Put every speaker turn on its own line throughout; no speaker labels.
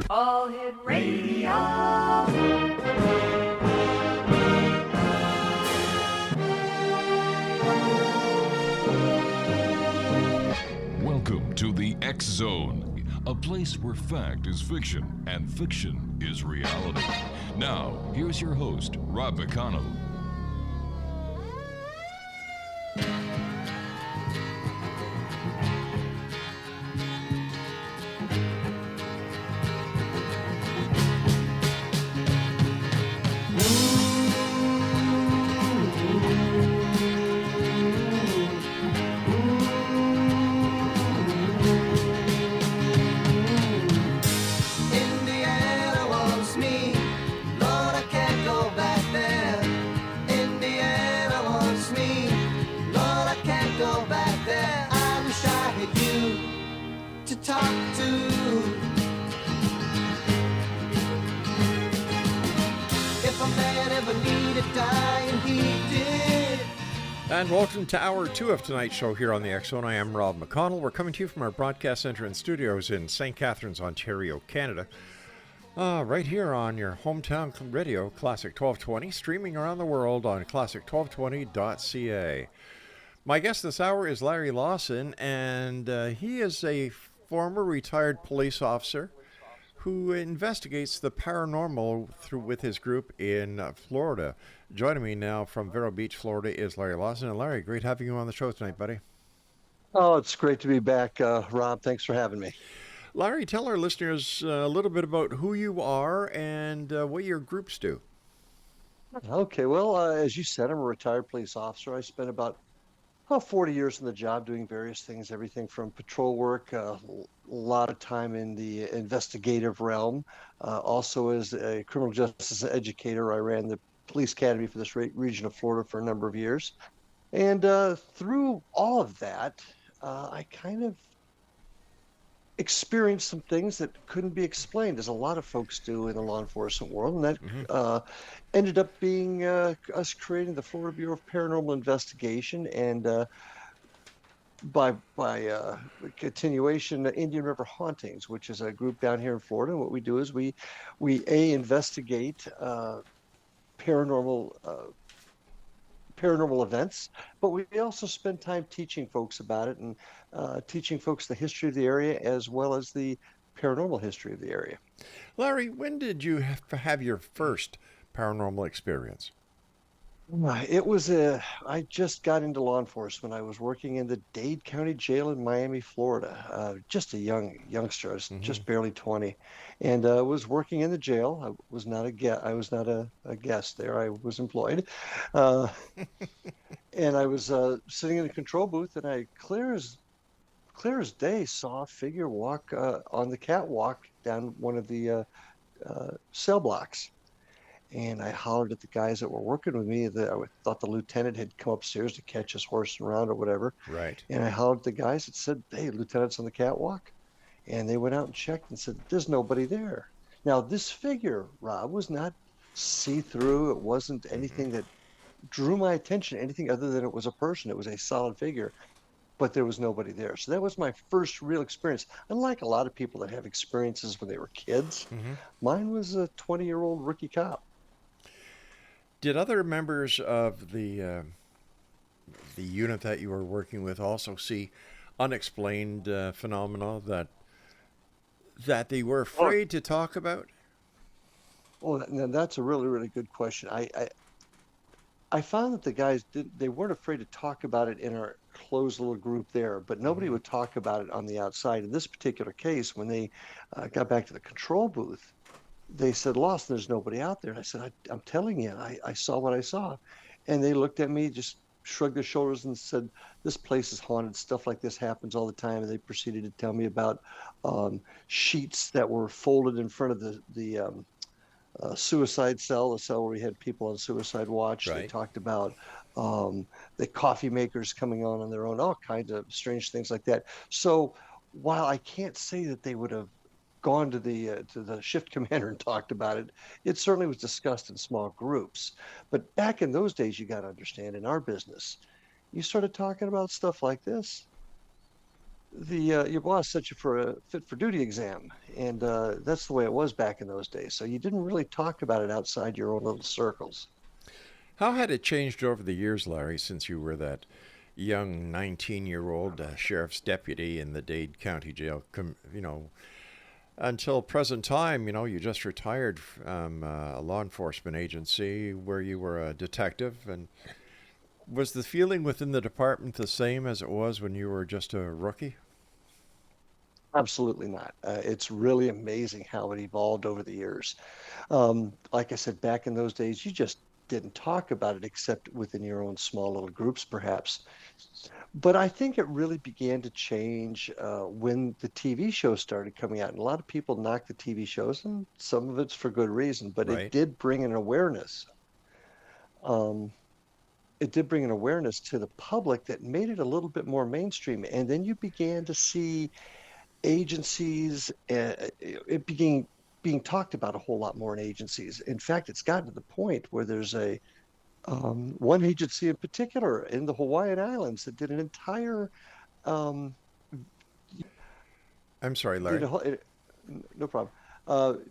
All Hit Radio.
Welcome to the X Zone, a place where fact is fiction and fiction is reality. Now, here's your host, Rob McConnell.
And welcome to Hour 2 of tonight's show here on the X Zone. I am Rob McConnell. We're coming to you from our broadcast center and studios in St. Catharines, Ontario, Canada. Right here on your hometown radio, Classic 1220, streaming around the world on classic1220.ca. My guest this hour is Larry Lawson, and he is a former retired police officer who investigates the paranormal with his group in Florida. Joining me now from Vero Beach, Florida, is Larry Lawson. And Larry, great having you on the show tonight, buddy.
Oh, it's great to be back, Rob. Thanks for having me.
Larry, tell our listeners a little bit about who you are and what your groups do.
Okay, well, as you said, I'm a retired police officer. I spent about 40 years in the job doing various things, everything from patrol work, a lot of time in the investigative realm. Also as a criminal justice educator, I ran the police academy for this region of Florida for a number of years. And through all of that, I kind of experienced some things that couldn't be explained, as a lot of folks do in the law enforcement world. And that ended up being us creating the Florida Bureau of Paranormal Investigation, and by continuation, Indian River Hauntings, which is a group down here in Florida. And what we do is we investigate paranormal events, but we also spend time teaching folks about it and teaching folks the history of the area as well as the paranormal history of the area.
Larry, when did you have your first paranormal experience?
It was I just got into law enforcement. I was working in the Dade County Jail in Miami, Florida. Just a youngster. I was just barely 20, and was working in the jail. I was not a guest there. I was employed, and I was sitting in the control booth, and I clear as day saw a figure walk on the catwalk down one of the cell blocks. And I hollered at the guys that were working with me. That I thought the lieutenant had come upstairs to catch his horse around or whatever.
Right.
And I hollered at the guys that said, "Hey, lieutenant's on the catwalk." And they went out and checked and said, "There's nobody there." Now, this figure, Rob, was not see-through. It wasn't anything that drew my attention, anything other than it was a person. It was a solid figure, but there was nobody there. So that was my first real experience. Unlike a lot of people that have experiences when they were kids, mine was a 20-year-old rookie cop.
Did other members of the unit that you were working with also see unexplained phenomena that they were afraid to talk about?
Well, that's a really, really good question. I found that the guys they weren't afraid to talk about it in our closed little group there, but nobody would talk about it on the outside. In this particular case, when they got back to the control booth, they said, "Lawson, there's nobody out there." And I said, I'm telling you, I saw what I saw. And they looked at me, just shrugged their shoulders and said, "This place is haunted. Stuff like this happens all the time." And they proceeded to tell me about sheets that were folded in front of the suicide cell, the cell where we had people on suicide watch.
Right.
They talked about the coffee makers coming on their own, all kinds of strange things like that. So while I can't say that they would have gone to the shift commander and talked about it, it certainly was discussed in small groups. But back in those days, you got to understand, in our business, you started talking about stuff like this, your boss set you for a fit for duty exam, and that's the way it was back in those days. So you didn't really talk about it outside your own little circles.
How had it changed over the years, Larry, since you were that young 19-year-old sheriff's deputy in the Dade County Jail? Until present time, you just retired from a law enforcement agency where you were a detective. And was the feeling within the department the same as it was when you were just a rookie?
Absolutely not. It's really amazing how it evolved over the years. Like I said, back in those days, you just didn't talk about it except within your own small little groups, perhaps. But I think it really began to change when the TV shows started coming out. And a lot of people knock the TV shows, and some of it's for good reason, but it
Right.
did bring an awareness. Um, it did bring an awareness to the public that made it a little bit more mainstream. And then you began to see agencies, it began being talked about a whole lot more in agencies. In fact, it's gotten to the point where there's a one agency in particular in the Hawaiian Islands that did an entire um,
I'm sorry,
did
Larry.
a, no problem.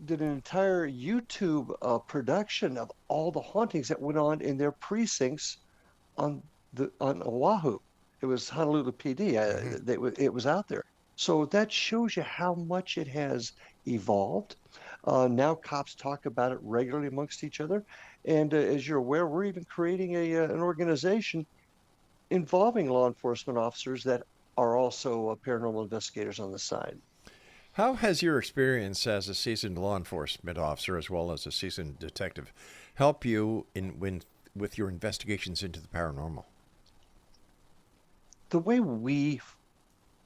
Did an entire YouTube production of all the hauntings that went on in their precincts on on Oahu. It was Honolulu PD.
Hmm.
It was out there. So that shows you how much it has evolved. Now cops talk about it regularly amongst each other, and as you're aware, we're even creating an organization involving law enforcement officers that are also paranormal investigators on the side.
How has your experience as a seasoned law enforcement officer, as well as a seasoned detective, help you with your investigations into the paranormal?
The way we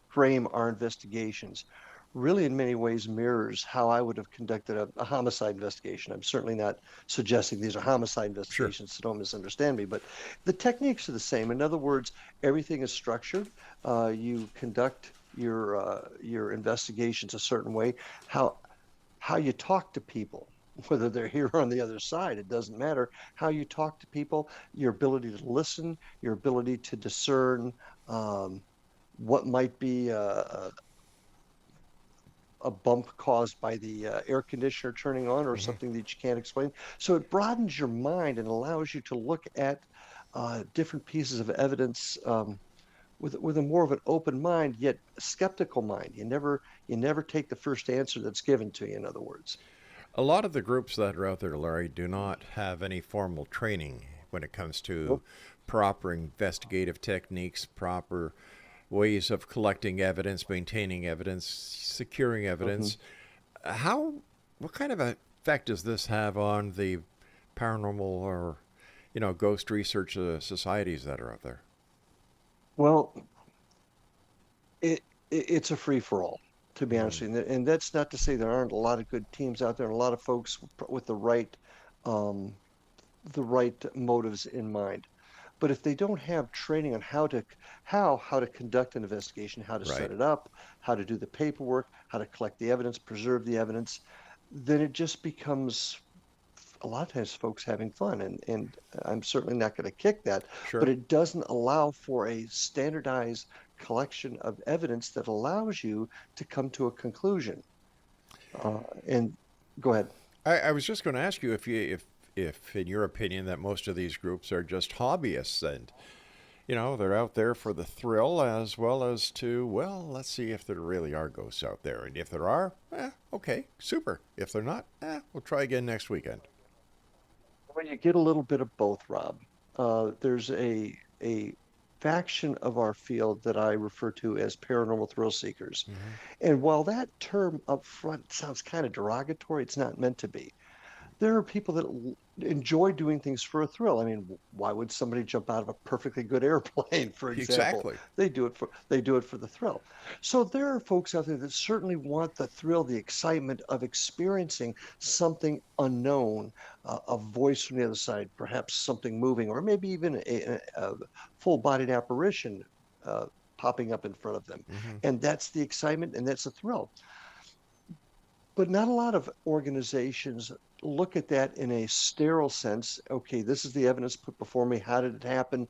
frame our investigations really in many ways mirrors how I would have conducted a homicide investigation. I'm certainly not suggesting these are homicide
Sure.
investigations, so don't misunderstand me, but the techniques are the same. In other words, everything is structured. You conduct your investigations a certain way. How how you talk to people, whether they're here or on the other side, it doesn't matter. How you talk to people, your ability to listen, your ability to discern um, what might be a bump caused by the air conditioner turning on or
Hmm.
something that you can't explain. So it broadens your mind and allows you to look at different pieces of evidence with a more of an open mind, yet skeptical mind. You never take the first answer that's given to you. In other words.
A lot of the groups that are out there, Larry, do not have any formal training when it comes to
Nope.
proper investigative techniques, proper ways of collecting evidence, maintaining evidence, securing
Mhm.
evidence. How, what kind of effect does this have on the paranormal or, ghost research societies that are out there?
Well, it's a free for all, to be honest
Mm,
with you. And that's not to say there aren't a lot of good teams out there and a lot of folks with um, the right motives in mind. But if they don't have training on how to conduct an investigation, how to set
right.
it up, how to do the paperwork, how to collect the evidence, preserve the evidence, then it just becomes a lot of times folks having fun, and I'm certainly not going to kick that, but
Sure.
it doesn't allow for a standardized collection of evidence that allows you to come to a conclusion. And go ahead.
I was just going to ask you if in your opinion that most of these groups are just hobbyists and they're out there for the thrill as well as to, well, let's see if there really are ghosts out there. And if there are, okay, super. If they're not, we'll try again next weekend.
Well, you get a little bit of both, Rob. There's a faction of our field that I refer to as paranormal thrill seekers.
Hmm.
And while that term up front sounds kind of derogatory, it's not meant to be. There are people that enjoy doing things for a thrill. I mean, why would somebody jump out of a perfectly good airplane, for example?
Exactly.
They do it for the thrill. So there are folks out there that certainly want the thrill, the excitement of experiencing something unknown, a voice from the other side, perhaps something moving, or maybe even a full-bodied apparition uh, popping up in front of them.
Hmm.
And that's the excitement and that's the thrill. But not a lot of organizations look at that in a sterile sense. Okay, this is the evidence put before me. How did it happen?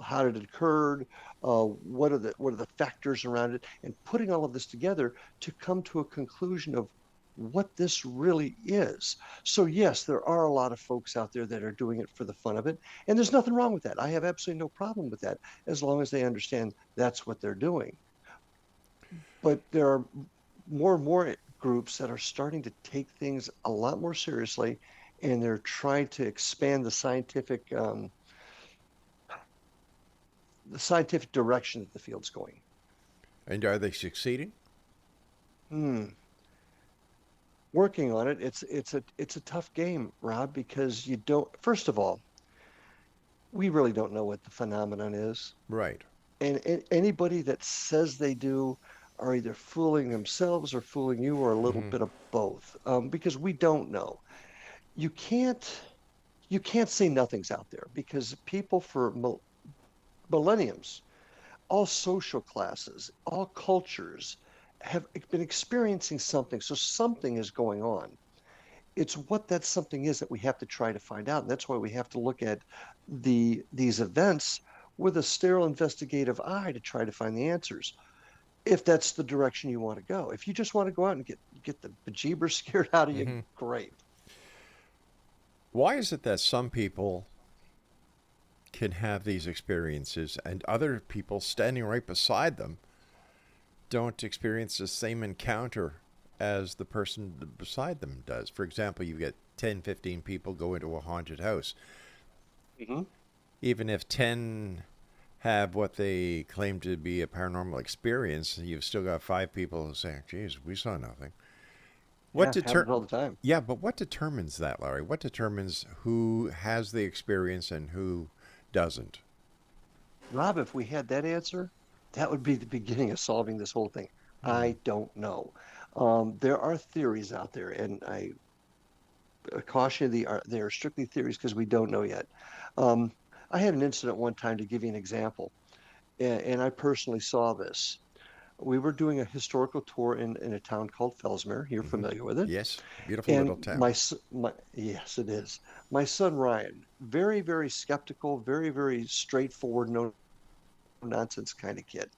how did it occur, what are the factors around it, and putting all of this together to come to a conclusion of what this really is. So yes, there are a lot of folks out there that are doing it for the fun of it, and there's nothing wrong with that. I have absolutely no problem with that as long as they understand that's what they're doing. But there are more and more groups that are starting to take things a lot more seriously, and they're trying to expand the scientific direction that the field's going.
And are they succeeding?
Working on it, it's a tough game, Rob, because you don't. First of all, we really don't know what the phenomenon is,
Right.
and anybody that says they do are either fooling themselves or fooling you, or a little bit of both, because we don't know. You can't say nothing's out there, because people for millenniums, all social classes, all cultures have been experiencing something. So something is going on. It's what that something is that we have to try to find out. And that's why we have to look at these events with a sterile investigative eye to try to find the answers. If that's the direction you want to go. If you just want to go out and get the bejeebers scared out of you, great.
Why is it that some people can have these experiences and other people standing right beside them don't experience the same encounter as the person beside them does? For example, you get 10, 15 people go into a haunted house. Even if 10 have what they claim to be a paranormal experience, you've still got 5 people who say, geez, we saw nothing.
Happens all the time.
Yeah, but what determines that, Larry? What determines who has the experience and who doesn't?
Rob, if we had that answer, that would be the beginning of solving this whole thing. I don't know. There are theories out there, and I caution they are strictly theories because we don't know yet. I had an incident one time, to give you an example, and I personally saw this. We were doing a historical tour in a town called Fellsmere. You're familiar with it?
Yes, beautiful little town.
Yes, it is. My son Ryan, very, very skeptical, very, very straightforward, no nonsense kind of kid.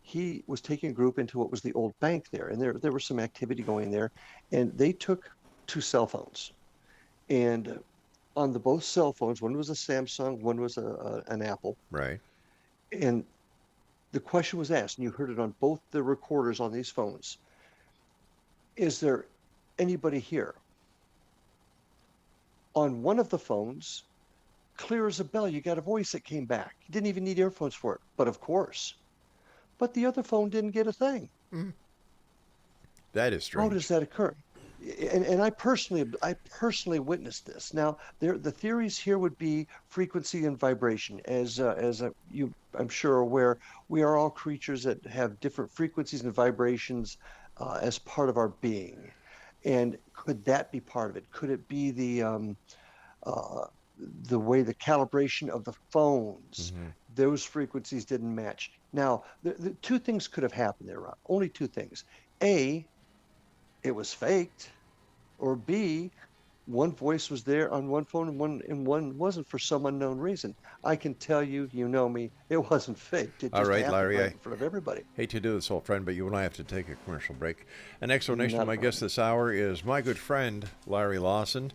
He was taking a group into what was the old bank there, and there was some activity going there, and they took 2 cell phones, and on both cell phones, one was a Samsung, one was an Apple.
Right.
And the question was asked, and you heard it on both the recorders on these phones: is there anybody here? On one of the phones, clear as a bell, you got a voice that came back. You didn't even need earphones for it, but of course. But the other phone didn't get a thing.
That is strange.
How does that occur? And I personally witnessed this. Now, the theories here would be frequency and vibration. As you, I'm sure, are aware, we are all creatures that have different frequencies and vibrations as part of our being. And could that be part of it? Could it be the way the calibration of the phones, those frequencies didn't match? Now, the 2 things could have happened there, Rob. Only 2 things. A, it was faked, or B, one voice was there on one phone and one wasn't for some unknown reason. I can tell you, you know me, it wasn't faked. It just
All right,
happened
Larry,
right in front of everybody.
Hate to do this, old friend, but you and I have to take a commercial break. An explanation of my guest this hour is my good friend, Larry Lawson,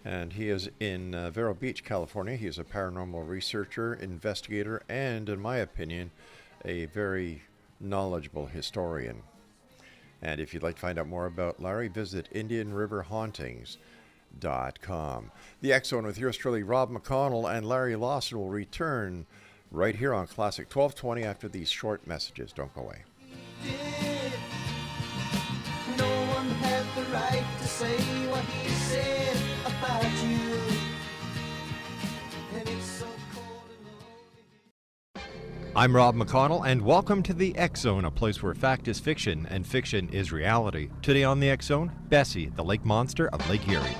and he is in Vero Beach, California. He is a paranormal researcher, investigator, and, in my opinion, a very knowledgeable historian. And if you'd like to find out more about Larry, visit IndianRiverHauntings.com. The X Zone with yours truly, Rob McConnell, and Larry Lawson will return right here on Classic 1220 after these short messages. Don't go away.
No one had the right to say what he said about you. And it's so cold and lonely.
I'm Rob McConnell, and welcome to the X Zone, a place where fact is fiction and fiction is reality. Today on the X Zone, Bessie, the lake monster of Lake Erie.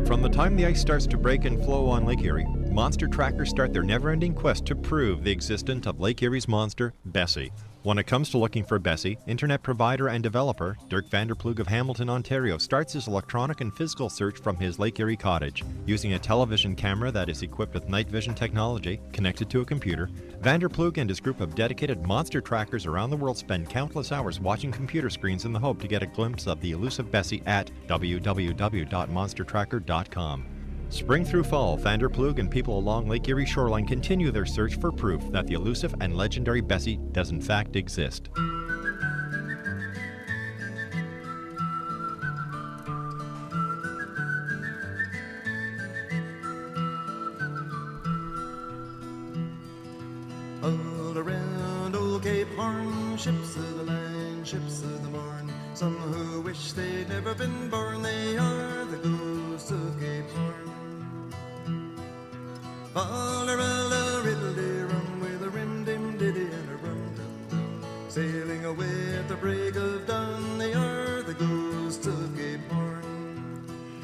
From the time the ice starts to break and flow on Lake Erie, monster trackers start their never-ending quest to prove the existence of Lake Erie's monster, Bessie. When it comes to looking for Bessie, internet provider and developer Dirk Vanderploeg of Hamilton, Ontario starts his electronic and physical search from his Lake Erie cottage. Using a television camera that is equipped with night vision technology connected to a computer, Vanderploeg and his group of dedicated monster trackers around the world spend countless hours watching computer screens in the hope to get a glimpse of the elusive Bessie at www.monstertracker.com. Spring through fall, Vanderploeg and people along Lake Erie shoreline continue their search for proof that the elusive and legendary Bessie does in fact exist.
All around old Cape Horn, ships of the line, ships of the morn. Some who wish they'd never been born, they are the ghosts of Cape Horn. Fallerella, riddle-de-rum, with a rim-dim-diddy and a rum-dum-dum. Sailing away at the break of dawn, they are the ghosts of Cape Horn.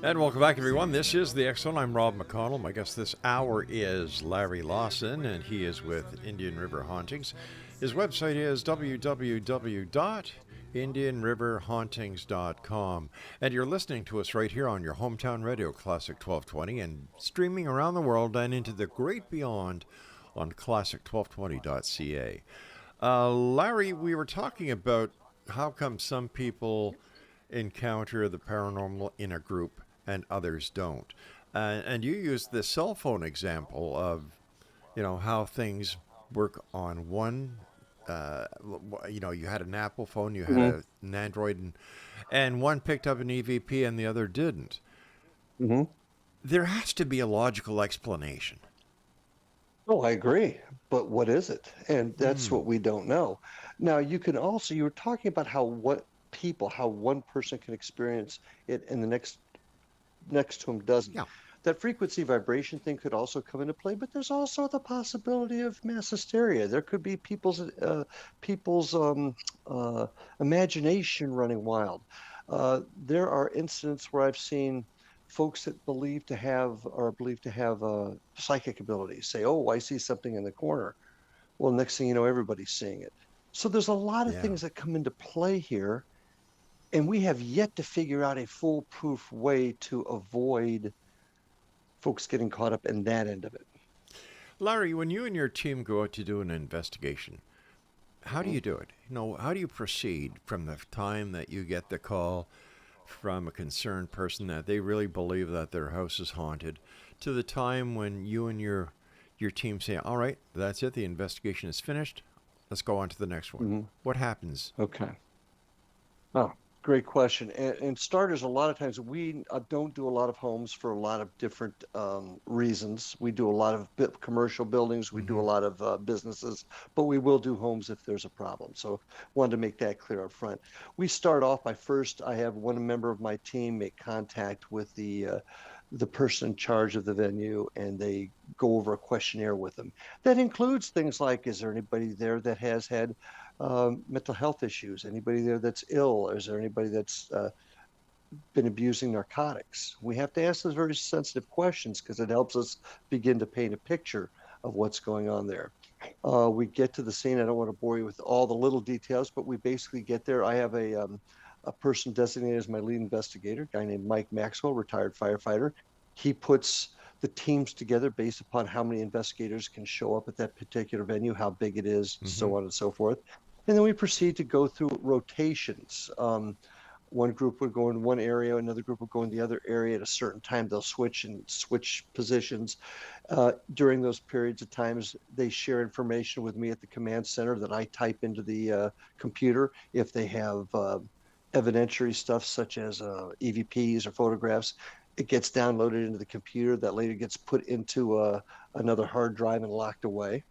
And welcome back, everyone. This is the X-Zone. I'm Rob McConnell. My guest this hour is Larry Lawson, and he is with Indian River Hauntings. His website is www.indianriverhauntings.com. And you're listening to us right here on your hometown radio, Classic 1220, and streaming around the world and into the great beyond on classic1220.ca. Larry, we were talking about how come some people encounter the paranormal in a group and others don't. And you used the cell phone example of, how things work on one. You had an Apple phone, you had an Android, and one picked up an EVP and the other didn't.
Mm-hmm.
There has to be a logical explanation.
Oh, I agree. But what is it? And that's what we don't know. Now, you were talking about how one person can experience it and the next to him doesn't.
Yeah.
That frequency vibration thing could also come into play, but there's also the possibility of mass hysteria. There could be people's imagination running wild. There are incidents where I've seen folks that are believed to have psychic abilities say, "Oh, I see something in the corner." Well, next thing you know, everybody's seeing it. So there's a lot of things that come into play here, and we have yet to figure out a foolproof way to avoid folks getting caught up in that end of it.
Larry, when you and your team go out to do an investigation, how do you do it? How do you proceed from the time that you get the call from a concerned person that they really believe that their house is haunted to the time when you and your team say, "All right, that's it. The investigation is finished. Let's go on to the next one."
Mm-hmm.
What happens?
Okay. Oh, great question. And starters, a lot of times we don't do a lot of homes for a lot of different reasons. We do a lot of commercial buildings. We do a lot of businesses, but we will do homes if there's a problem. So wanted to make that clear up front. We start off by I have one member of my team make contact with the person in charge of the venue, and they go over a questionnaire with them. That includes things like, is there anybody there that has had mental health issues? Anybody there that's ill? Is there anybody that's been abusing narcotics? We have to ask those very sensitive questions because it helps us begin to paint a picture of what's going on there. We get to the scene. I don't want to bore you with all the little details, but we basically get there. I have a person designated as my lead investigator, a guy named Mike Maxwell, retired firefighter. He puts the teams together based upon how many investigators can show up at that particular venue, how big it is, so on and so forth. And then we proceed to go through rotations. One group would go in one area, another group would go in the other area. At a certain time, they'll switch positions. During those periods of times, they share information with me at the command center that I type into the computer. If they have evidentiary stuff such as EVPs or photographs, it gets downloaded into the computer that later gets put into another hard drive and locked away.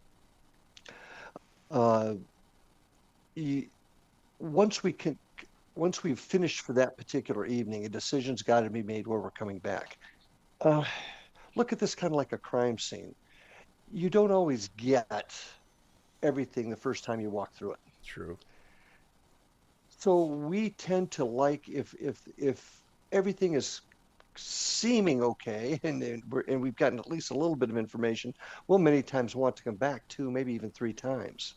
Once we've finished for that particular evening, a decision's got to be made where we're coming back. Look at this kind of like a crime scene. You don't always get everything the first time you walk through it.
True.
So we tend to like if everything is seeming okay, and we've gotten at least a little bit of information, we'll many times want to come back 2, maybe even 3 times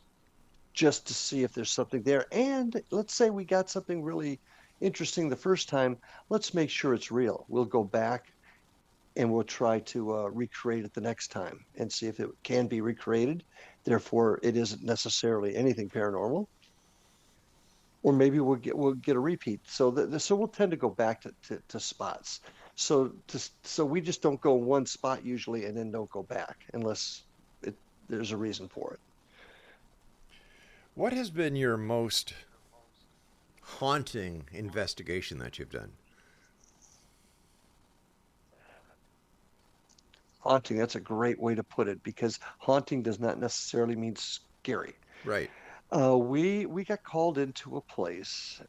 just to see if there's something there. And let's say we got something really interesting the first time, let's make sure it's real. We'll go back and we'll try to recreate it the next time and see if it can be recreated. Therefore, it isn't necessarily anything paranormal. Or maybe we'll get a repeat. So we'll tend to go back to spots. So we just don't go one spot usually and then don't go back unless there's a reason for it.
What has been your most haunting investigation that you've done?
Haunting, that's a great way to put it, because haunting does not necessarily mean scary.
Right.
We got called into a place,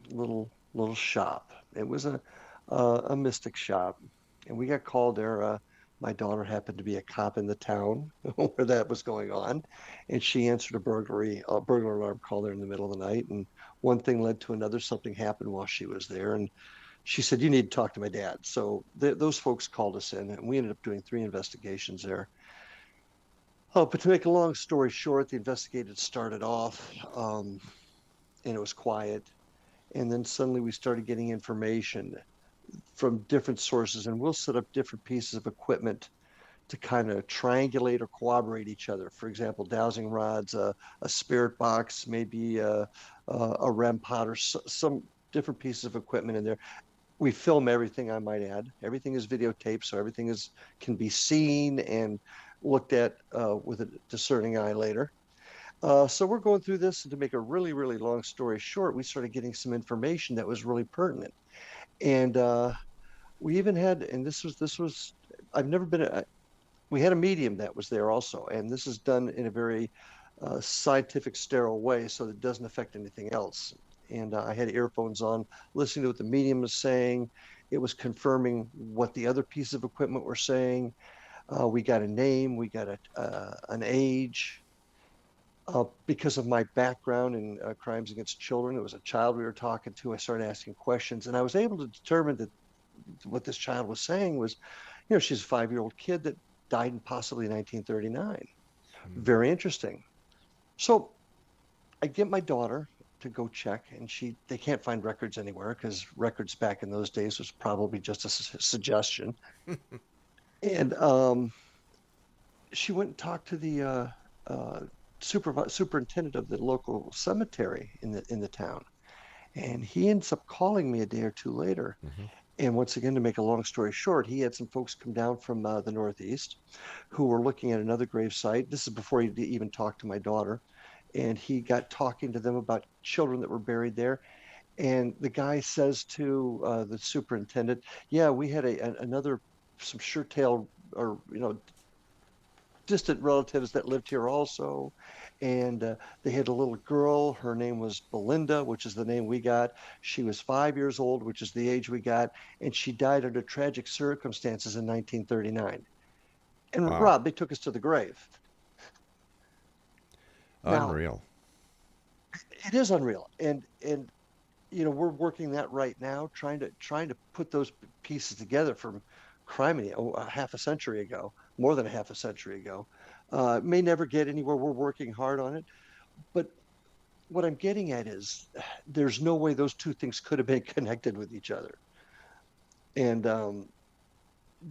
little shop. It was a mystic shop, and we got called there. My daughter happened to be a cop in the town where that was going on, and she answered a burglar alarm call there in the middle of the night. And one thing led to another. Something happened while she was there, and she said, "You need to talk to my dad." So those folks called us in, and we ended up doing 3 investigations there. Oh, but to make a long story short, the investigators started off, and it was quiet. And then suddenly we started getting information from different sources, and we'll set up different pieces of equipment to kind of triangulate or corroborate each other. For example, dowsing rods, a spirit box, maybe a REM pod, or some different pieces of equipment in there. We film everything, I might add. Everything is videotaped, so everything can be seen and looked at with a discerning eye later. So we're going through this, and to make a really, really long story short, we started getting some information that was really pertinent. And we even had, and this was, I've never been, we had a medium that was there also, and this is done in a very scientific, sterile way, so that it doesn't affect anything else. And I had earphones on, listening to what the medium was saying. It was confirming what the other pieces of equipment were saying. We got a name, we got an age. Because of my background in crimes against children, it was a child we were talking to. I started asking questions, and I was able to determine that what this child was saying was, she's a 5-year-old kid that died in possibly 1939. Very interesting. So I get my daughter to go check, and they can't find records anywhere, because records back in those days was probably just a suggestion. And she went and talked to the superintendent of the local cemetery in the town, and he ends up calling me a day or 2 later. And once again, to make a long story short, he had some folks come down from the Northeast who were looking at another grave site. This is before he even talked to my daughter, and he got talking to them about children that were buried there. And the guy says to the superintendent, "Yeah, we had some sure-tail, or distant relatives that lived here also, and they had a little girl. Her name was Belinda, which is the name we got. She was 5 years old, which is the age we got, and she died under tragic circumstances in 1939. And
Wow.
Rob, they took us to the grave.
Unreal.
Now, it is unreal, and we're working that right now, trying to put those pieces together from criminy, a half a century ago, more than a half a century ago. May never get anywhere. We're working hard on it. But what I'm getting at is there's no way those two things could have been connected with each other. And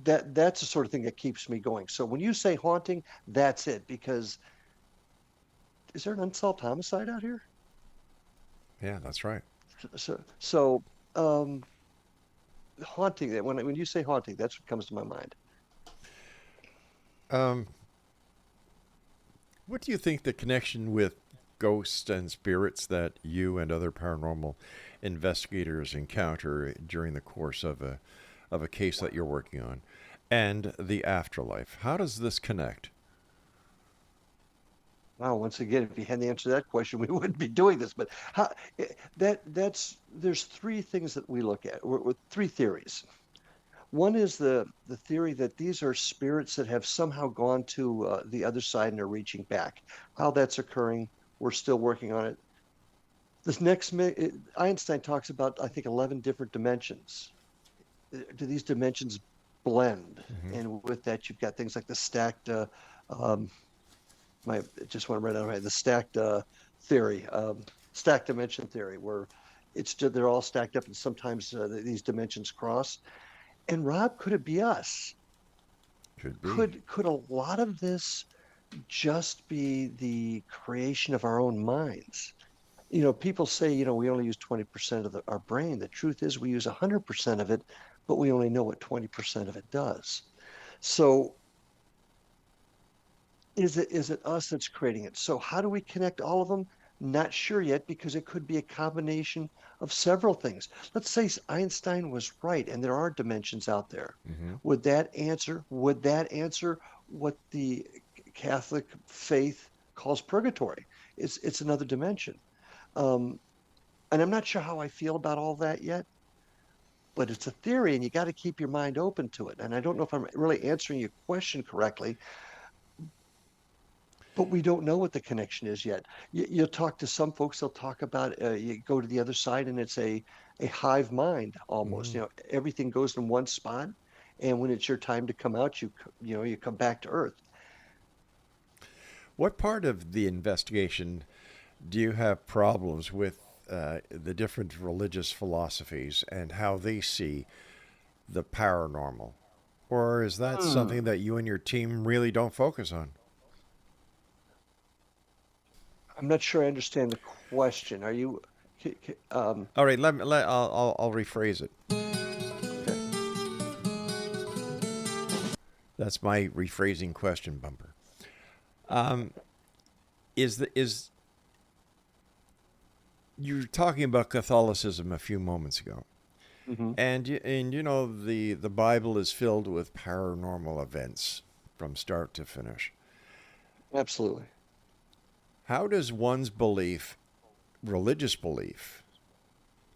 that's the sort of thing that keeps me going. So when you say haunting, that's it. Because is there an unsolved homicide out here?
Yeah, that's right.
So haunting, when you say haunting, that's what comes to my mind.
What do you think the connection with ghosts and spirits that you and other paranormal investigators encounter during the course of a case that you're working on, and the afterlife? How does this connect?
Wow, once again, if you had the answer to that question, we wouldn't be doing this. But there's 3 things that we look at, with 3 theories. One is the theory that these are spirits that have somehow gone to the other side and are reaching back. How that's occurring, we're still working on it. This next, Einstein talks about, I think, 11 different dimensions. do these dimensions blend?
Mm-hmm.
And with that, you've got things like the stacked, I just want to write out right, the stacked theory, stacked dimension theory, where they're all stacked up, and sometimes these dimensions cross. And Rob, could it be us?
Could be.
Could a lot of this just be the creation of our own minds? People say, we only use 20% of our brain. The truth is we use 100% of it, but we only know what 20% of it does. So is it us that's creating it? So how do we connect all of them? Not sure yet, because it could be a combination of several things. Let's say Einstein was right and there are dimensions out there.
Mm-hmm.
Would that answer what the Catholic faith calls purgatory? It's another dimension. And I'm not sure how I feel about all that yet, but it's a theory and you got to keep your mind open to it. And I don't know if I'm really answering your question correctly, but we don't know what the connection is yet. You'll talk to some folks, they'll talk about, you go to the other side and it's a hive mind almost.
Mm-hmm.
Everything goes in one spot. And when it's your time to come out, you come back to Earth.
What part of the investigation do you have problems with the different religious philosophies and how they see the paranormal? Or is that something that you and your team really don't focus on?
I'm not sure I understand the question. Are you?
All right, I'll rephrase it.
Okay.
That's my rephrasing question bumper. Is you were talking about Catholicism a few moments ago,
Mm-hmm.
and the Bible is filled with paranormal events from start to finish.
Absolutely.
How does one's religious belief,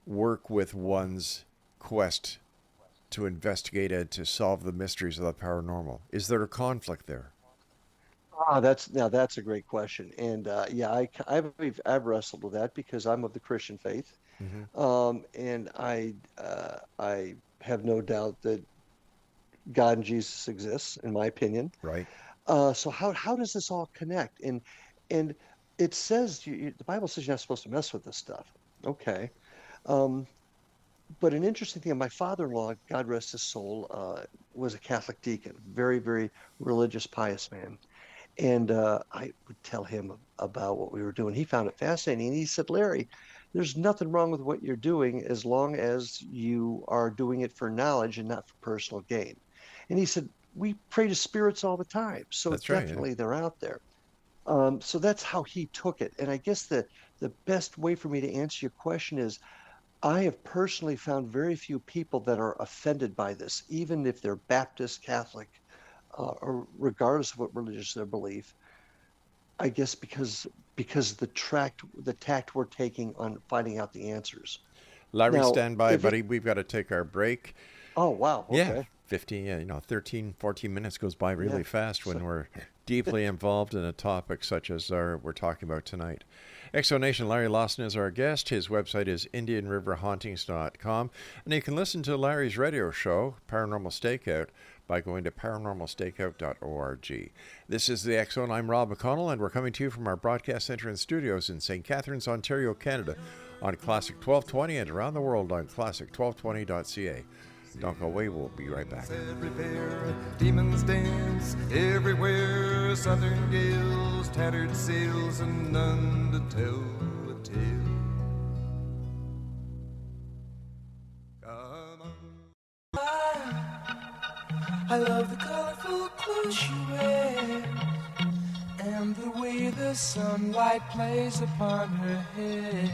work with one's quest to investigate and to solve the mysteries of the paranormal? Is there a conflict there?
That's a great question, and I've wrestled with that because I'm of the Christian faith,
Mm-hmm.
and I have no doubt that God and Jesus exists, in my opinion.
Right.
So how does this all connect? And it says the Bible says you're not supposed to mess with this stuff. Okay. But an interesting thing, my father-in-law, God rest his soul, was a Catholic deacon, very, very religious, pious man. And I would tell him about what we were doing. He found it fascinating. And he said, Larry, there's nothing wrong with what you're doing as long as you are doing it for knowledge and not for personal gain. And he said, we pray to spirits all the time. So
That's right.
definitely they're out there. So that's how he took it. And I guess the best way for me to answer your question is I have personally found very few people that are offended by this, even if they're Baptist, Catholic, or regardless of what religious their belief. I guess because the tact we're taking on finding out the answers.
Larry,
Now,
stand by,
if it,
buddy. We've got to take our break.
oh wow,
Yeah,
okay,
13, 14 minutes goes by really
yeah,
fast when
so
we're deeply involved in a topic such as we're talking about tonight. Exonation, Larry Lawson is our guest. His website is IndianRiverHauntings.com. And you can listen to Larry's radio show, Paranormal Stakeout, by going to paranormalstakeout.org. This is the X Zone. I'm Rob McConnell, and we're coming to you from our broadcast center and studios in St. Catharines, Ontario, Canada, on Classic 1220 and around the world on classic1220.ca. Don't go away. We'll be right back.
Repair, demons dance everywhere, southern gales, tattered sails, and none to tell the tale. Come on.
I love the colorful clothes you wear and the way the sunlight plays upon her hair.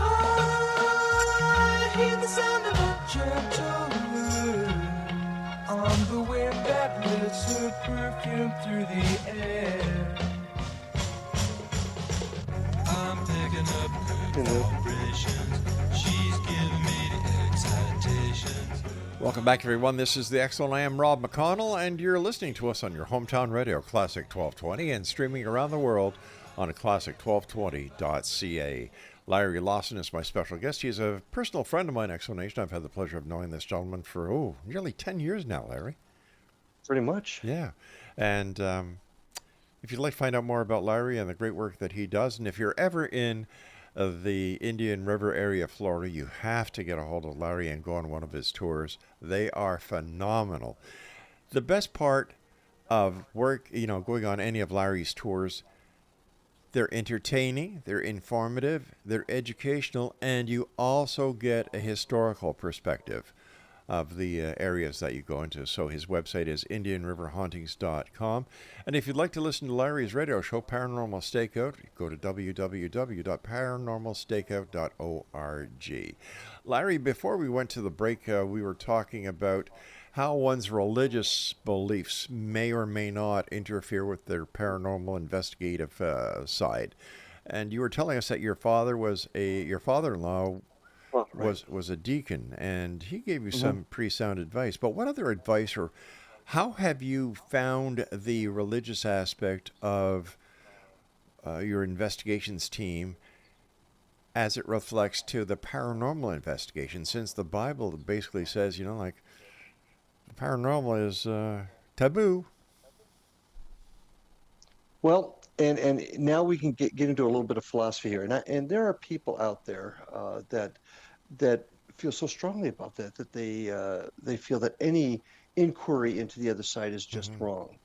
I hear the sound of a gentle word on the wind that lifts her perfume through the air. I'm picking up good vibrations. She's giving me the excitations.
Welcome back, everyone. This is the X Zone. I am Rob McConnell, and you're listening to us on your hometown radio, Classic 1220, and streaming around the world on classic1220.ca. Larry Lawson is my special guest. He's a personal friend of mine, Explanation. I've had the pleasure of knowing this gentleman for, nearly 10 years now, Larry.
Pretty much.
Yeah. And if you'd like to find out more about Larry and the great work that he does, and if you're ever in the Indian River area of Florida, you have to get a hold of Larry and go on one of his tours. They are phenomenal. The best part of going on any of Larry's tours, they're entertaining, they're informative, they're educational, and you also get a historical perspective of the areas that you go into. So his website is IndianRiverHauntings.com. And if you'd like to listen to Larry's radio show, Paranormal Stakeout, go to www.paranormalstakeout.org. Larry, before we went to the break, we were talking about how one's religious beliefs may or may not interfere with their paranormal investigative side. And you were telling us that your father-in-law was a deacon, and he gave you some pretty sound advice. But what other advice, or how have you found the religious aspect of your investigations team as it reflects to the paranormal investigation? Since the Bible basically says, the paranormal is taboo.
Well, and now we can get into a little bit of philosophy here, and there are people out there that feel so strongly about that they feel that any inquiry into the other side is just wrong.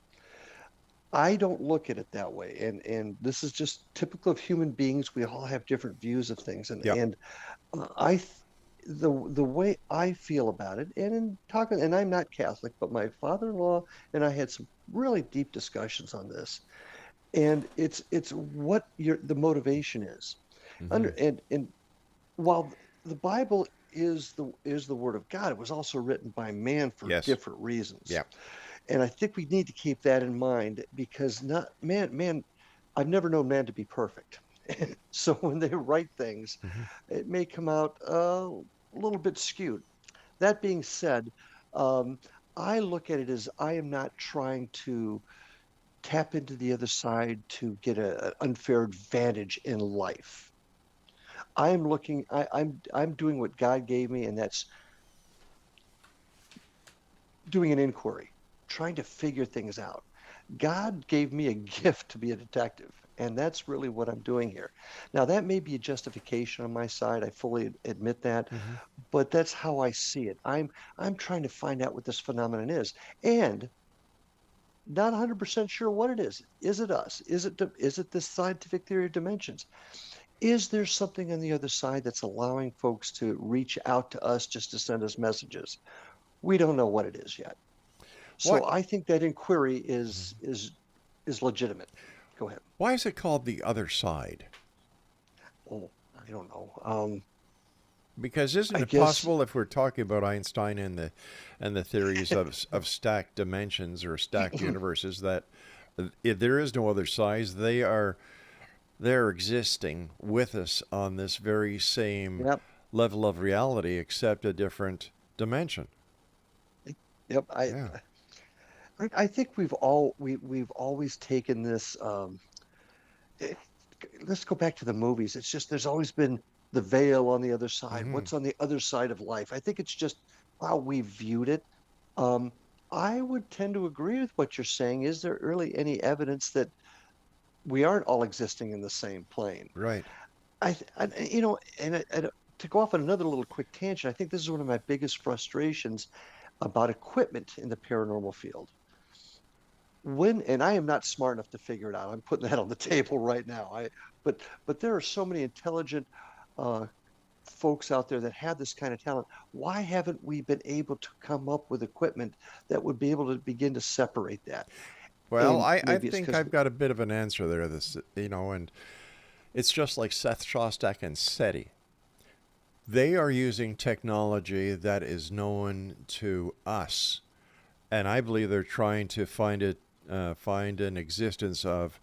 I don't look at it that way, and this is just typical of human beings. We all have different views of things, and the way I feel about it, and I'm not Catholic, but my father-in-law and I had some really deep discussions on this. And it's what the motivation is, and while the Bible is the Word of God, it was also written by man for different reasons.
Yeah,
and I think we need to keep that in mind, because man, I've never known man to be perfect. So when they write things, it may come out a little bit skewed. That being said, I look at it as I am not trying to tap into the other side to get an unfair advantage in life. I'm doing what God gave me, and that's doing an inquiry, trying to figure things out. God gave me a gift to be a detective, and that's really what I'm doing here. Now, that may be a justification on my side. I fully admit that, but that's how I see it. I'm trying to find out what this phenomenon is, and not 100% sure what it is. Is it us? Is it the scientific theory of dimensions? Is there something on the other side that's allowing folks to reach out to us just to send us messages? We don't know what it is yet. So I think that inquiry is legitimate. Go ahead.
Why is it called the other side?
Oh, I don't know.
Because isn't it possible, if we're talking about Einstein and the theories of stacked dimensions or stacked universes, that there is no other side? They're existing with us on this very same level of reality, except a different dimension.
Yep. I think we've always taken this. Let's go back to the movies. It's just there's always been the veil on the other side. What's on the other side of life? I think it's just how we viewed it. I would tend to agree with what you're saying. Is there really any evidence that we aren't all existing in the same plane?
Right.
To go off on another little quick tangent, I think this is one of my biggest frustrations about equipment in the paranormal field. And I am not smart enough to figure it out. I'm putting that on the table right now. But there are so many intelligent folks out there that have this kind of talent. Why haven't we been able to come up with equipment that would be able to begin to separate that?
Well, I think I've got a bit of an answer there. And it's just like Seth Shostak and SETI. They are using technology that is known to us, and I believe they're trying to find an existence of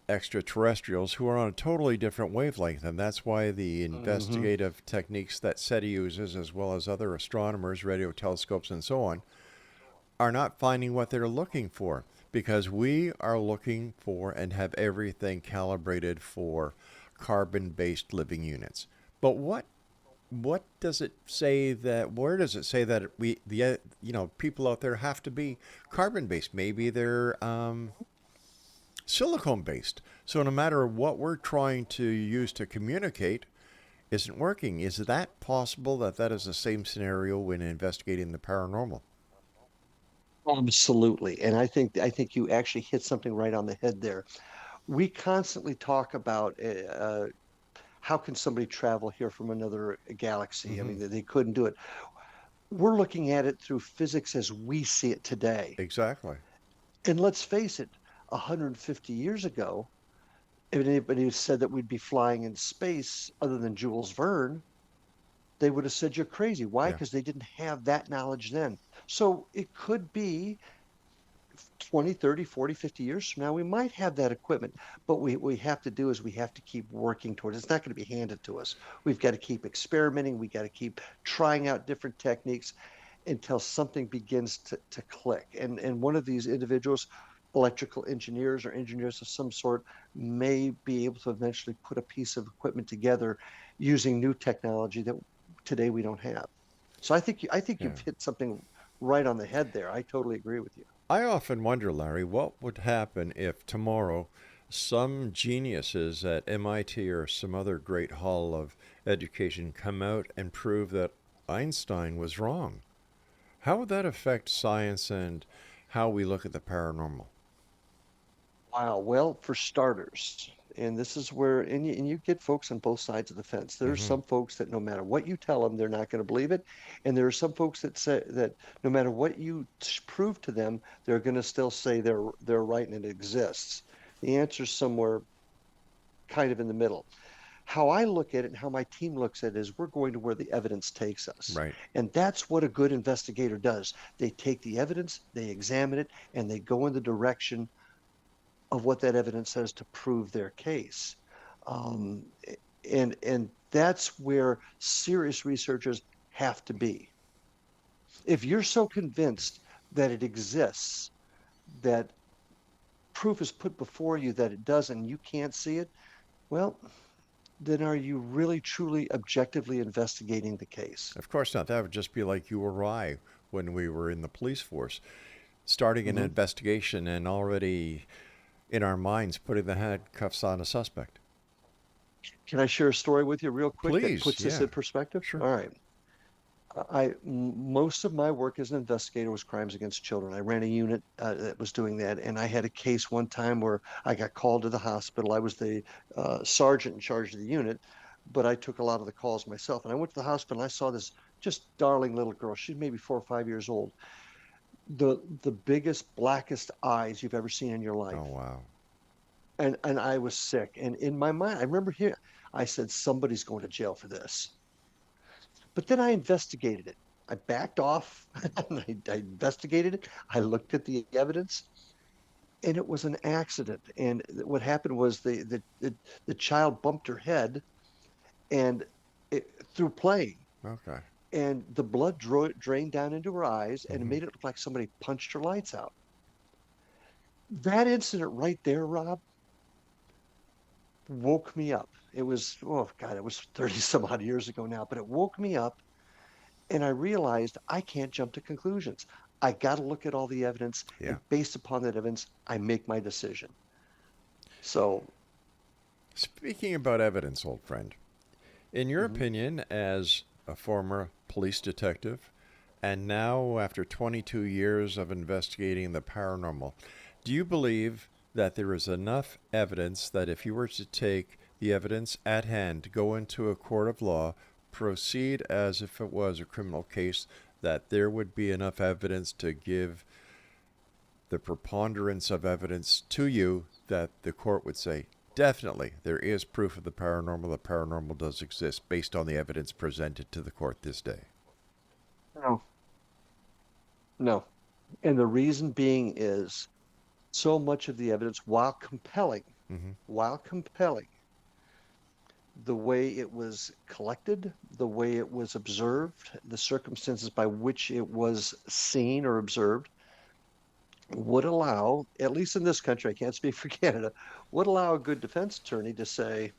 extraterrestrials who are on a totally different wavelength, and that's why the investigative techniques that SETI uses, as well as other astronomers, radio telescopes, and so on, are not finding what they're looking for, because we are looking for and have everything calibrated for carbon-based living units. But what does it say that? Where does it say that people out there have to be carbon-based? Maybe they're silicone-based. So no matter what we're trying to use to communicate, isn't working. Is that possible that that is the same scenario when investigating the paranormal?
Absolutely. And I think you actually hit something right on the head there. We constantly talk about how can somebody travel here from another galaxy? I
Hmm.
mean, they couldn't do it. We're looking at it through physics as we see it today.
Exactly.
And let's face it, 150 years ago, if anybody said that we'd be flying in space other than Jules Verne, they would have said you're crazy. Why?
Yeah.
Because they didn't have that knowledge then. So it could be 20, 30, 40, 50 years from now, we might have that equipment. But what we have to do is we have to keep working towards it. It's not going to be handed to us. We've got to keep experimenting. We got to keep trying out different techniques until something begins to click. And one of these individuals, electrical engineers or engineers of some sort, may be able to eventually put a piece of equipment together using new technology that today we don't have. So I think
Yeah.
you've hit something right on the head there. I totally agree with you.
I often wonder, Larry, what would happen if tomorrow some geniuses at MIT or some other great hall of education come out and prove that Einstein was wrong? How would that affect science and how we look at the paranormal?
Wow. Well, for starters, and this is where, and you get folks on both sides of the fence. There are
Hmm.
some folks that no matter what you tell them, they're not going to believe it. And there are some folks that say that no matter what you prove to them, they're going to still say they're right and it exists. The answer's somewhere kind of in the middle. How I look at it and how my team looks at it is we're going to where the evidence takes us.
Right.
And that's what a good investigator does. They take the evidence, they examine it, and they go in the direction of what that evidence says to prove their case. Um, and that's where serious researchers have to be. If you're so convinced that it exists, that proof is put before you that it doesn't, and you can't see it, well, then are you really truly objectively investigating the case?
Of course not. That would just be like you or I when we were in the police force, starting an
Hmm.
investigation and already in our minds putting the handcuffs on a suspect.
Can I share a story with you real quick that
Please,
puts this
yeah,
in perspective?
sure.
All right. Most of my work as an investigator was crimes against children. I ran a unit that was doing that, and I had a case one time where I got called to the hospital. I was the sergeant in charge of the unit, but I took a lot of the calls myself. And I went to the hospital and I saw this just darling little girl. She's maybe 4 or 5 years old. The biggest, blackest eyes you've ever seen in your
Oh,
life.
wow.
And I was sick. And in my mind, I remember here, I said, somebody's going to jail for this. But then I investigated it. I backed off and I investigated it. I looked at the evidence and it was an accident. And what happened was the child bumped her head and through playing.
Okay.
And the blood drained down into her eyes and it
Hmm.
made it look like somebody punched her lights out. That incident right there, Rob, woke me up. It was, oh God, it was 30 some odd years ago now, but it woke me up and I realized I can't jump to conclusions. I got to look at all the evidence,
Yeah.
and based upon that evidence, I make my decision. So,
Speaking about evidence, old friend, in your
mhm.
opinion, as a former police detective, and now after 22 years of investigating the paranormal, do you believe that there is enough evidence that if you were to take the evidence at hand, go into a court of law, proceed as if it was a criminal case, that there would be enough evidence to give the preponderance of evidence to you that the court would say, definitely, there is proof of the paranormal. The paranormal does exist based on the evidence presented to the court this day.
No, no. And the reason being is so much of the evidence,
Hmm.
while compelling, the way it was collected, the way it was observed, the circumstances by which it was seen or observed, would allow, at least in this country, I can't speak for Canada, would allow a good defense attorney to say,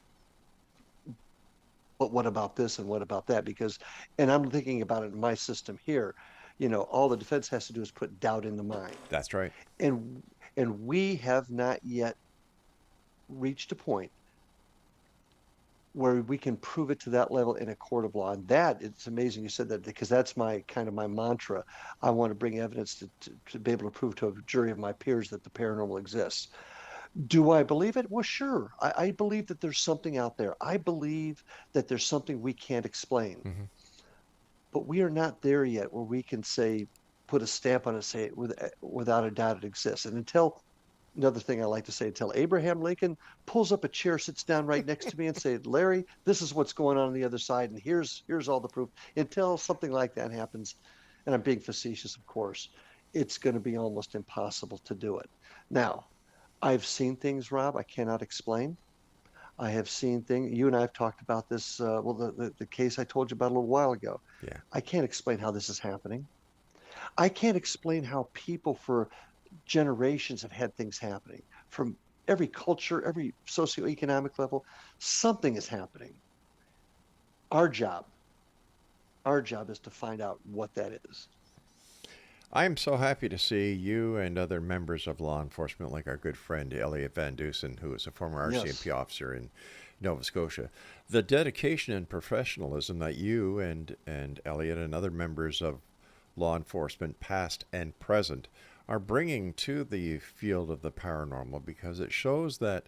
but what about this and what about that? Because, and I'm thinking about it in my system here, all the defense has to do is put doubt in the mind.
That's right.
And we have not yet reached a point where we can prove it to that level in a court of law. And that, it's amazing you said that, because that's my kind of my mantra. I want to bring evidence to be able to prove to a jury of my peers that the paranormal exists. Do I believe it? Well, sure. I believe that there's something out there. I believe that there's something we can't explain.
Mm-hmm.
But we are not there yet where we can say, put a stamp on it, say it without a doubt it exists. And another thing I like to say, until Abraham Lincoln pulls up a chair, sits down right next to me and say, Larry, this is what's going on the other side, and here's all the proof. Until something like that happens, and I'm being facetious, of course, it's going to be almost impossible to do it. Now, I've seen things, Rob, I cannot explain. I have seen things, you and I have talked about this, the case I told you about a little while ago.
Yeah.
I can't explain how this is happening. I can't explain how people for generations have had things happening from every culture, every socioeconomic level. Something is happening. Our job is to find out what that is.
I am so happy to see you and other members of law enforcement, like our good friend Elliot Van Dusen, who is a former RCMP officer in Nova Scotia. The dedication and professionalism that you and Elliot and other members of law enforcement, past and present, are bringing to the field of the paranormal, because it shows that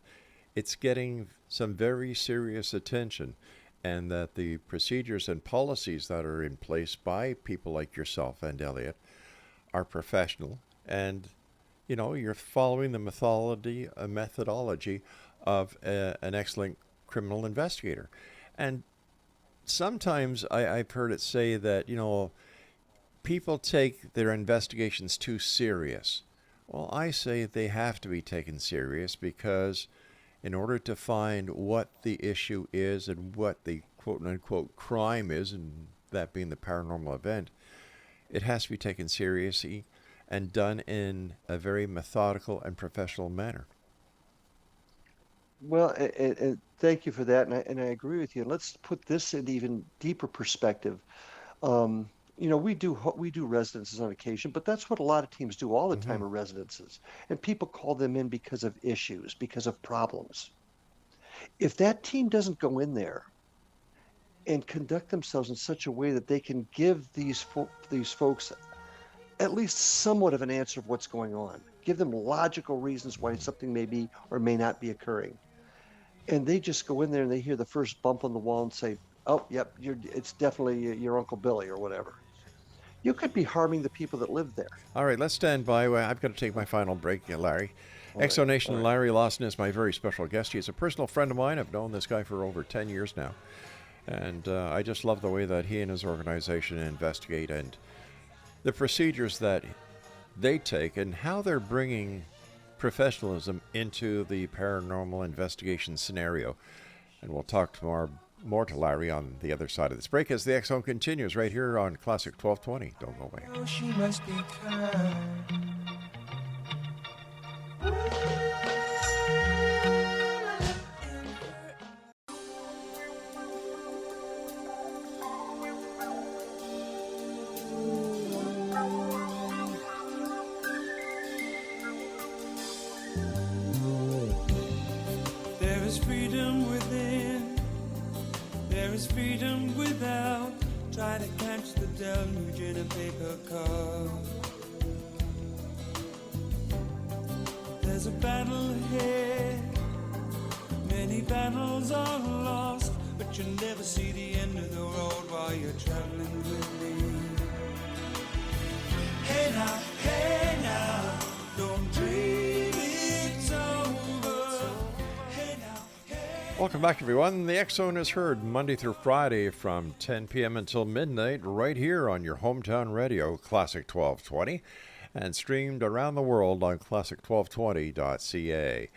it's getting some very serious attention, and that the procedures and policies that are in place by people like yourself and Elliot are professional, and you're following the methodology of an excellent criminal investigator. And sometimes I've heard it say that people take their investigations too serious. Well, I say they have to be taken serious, because in order to find what the issue is and what the quote-unquote crime is, and that being the paranormal event, it has to be taken seriously and done in a very methodical and professional manner.
Well, thank you for that, and I agree with you. Let's put this in even deeper perspective. We do residences on occasion, but that's what a lot of teams do all the time, are residences. And people call them in because of issues, because of problems. If that team doesn't go in there and conduct themselves in such a way that they can give these folks at least somewhat of an answer of what's going on, give them logical reasons why something may be or may not be occurring, and they just go in there and they hear the first bump on the wall and say, oh, yep, it's definitely your Uncle Billy or whatever, you could be harming the people that live there.
All right, let's stand by. I've got to take my final break, Larry. Exonation
All right.
Larry Lawson is my very special guest. He's a personal friend of mine. I've known this guy for over 10 years now. And I just love the way that he and his organization investigate, and the procedures that they take, and how they're bringing professionalism into the paranormal investigation scenario. And we'll talk more to Larry on the other side of this break as the X Zone continues right here on Classic 1220. Don't go away.
Oh, she must be kind. There is freedom within, there is freedom without. Try to catch the deluge in a paper cup. There's a battle ahead, many battles are lost, but you'll never see the end of the road while you're traveling with me. Hey now, don't dream it's over. Hey now, hey.
Welcome back, everyone. The X Zone is heard Monday through Friday from 10 p.m. until midnight right here on your hometown radio, Classic 1220, and streamed around the world on classic1220.ca.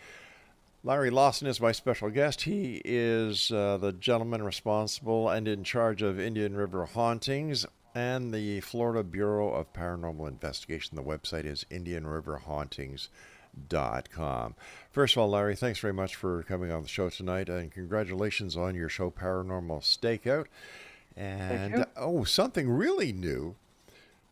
Larry Lawson is my special guest. He is the gentleman responsible and in charge of Indian River Hauntings and the Florida Bureau of Paranormal Investigation. The website is indianriverhauntings.com. First of all, Larry, thanks very much for coming on the show tonight, and congratulations on your show, Paranormal Stakeout.
Thank
And,
you.
something really new.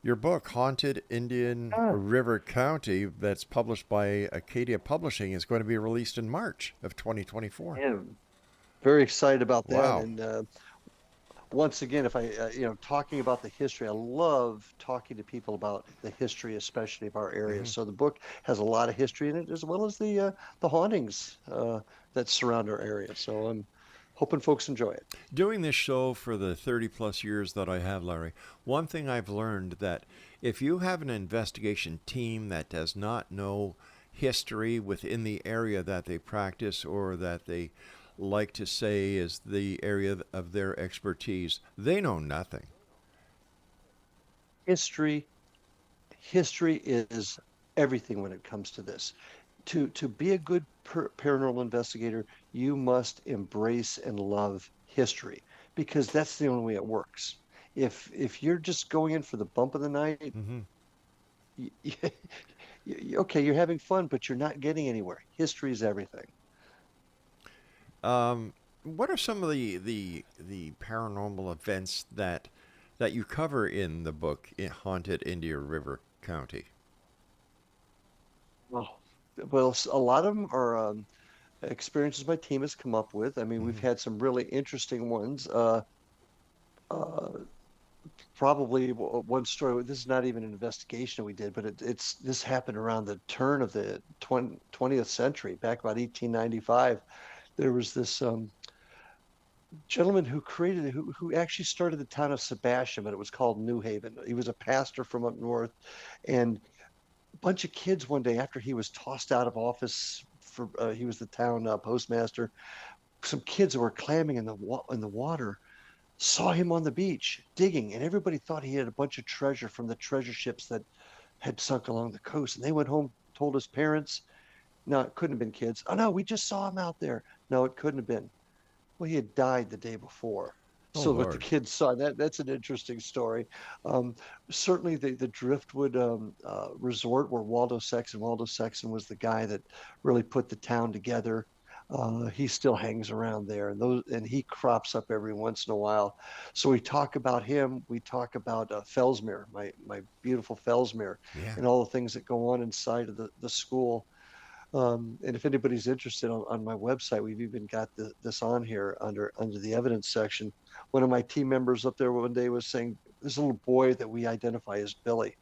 Your book, Haunted Indian
Ah,
River County, that's published by Acadia Publishing, is going to be released in March of 2024.
yeah, very excited about that.
Wow.
And once again, if talking about the history, I love talking to people about the history, especially of our area.
Mhm.
So the book has a lot of history in it, as well as the hauntings that surround our area. So I'm hoping folks enjoy it.
Doing this show for the 30 plus years that I have, Larry, one thing I've learned that if you have an investigation team that does not know history within the area that they practice or that they like to say is the area of their expertise, they know nothing.
History, history is everything when it comes to this. To be a good paranormal investigator, you must embrace and love history because that's the only way it works. If you're just going in for the bump of the night,
Hmm.
y- okay, you're having fun, but you're not getting anywhere. History is everything.
What are some of the paranormal events that you cover in the book, in Haunted Indian River County?
Oh, well, a lot of them are experiences my team has come up with. I mean, we've
Hmm.
had some really interesting ones. Uh, Probably one story. This is not even an investigation we did, but it's this happened around the turn of the 20th century, back about 1895. There was this gentleman who actually started the town of Sebastian, but it was called New Haven. He was a pastor from up north, and a bunch of kids one day after he was tossed out of office for he was the town postmaster. Some kids who were clamming in the water saw him on the beach digging, and everybody thought he had a bunch of treasure from the treasure ships that had sunk along the coast. And they went home, told his parents. No, it couldn't have been kids. Oh no, we just saw him out there. No, it couldn't have been. Well, he had died the day before.
Oh,
So what the
Lord.
kids saw, that's an interesting story. Um, Certainly the Driftwood Resort where Waldo Sexton was the guy that really put the town together. He still hangs around there, and he crops up every once in a while. So we talk about him. We talk about Fellsmere, my beautiful Fellsmere,
Yeah.
and all the things that go on inside of the school. And if anybody's interested on my website, we've even got this on here under the evidence section. One of my team members up there one day was saying this little boy that we identify as Billy,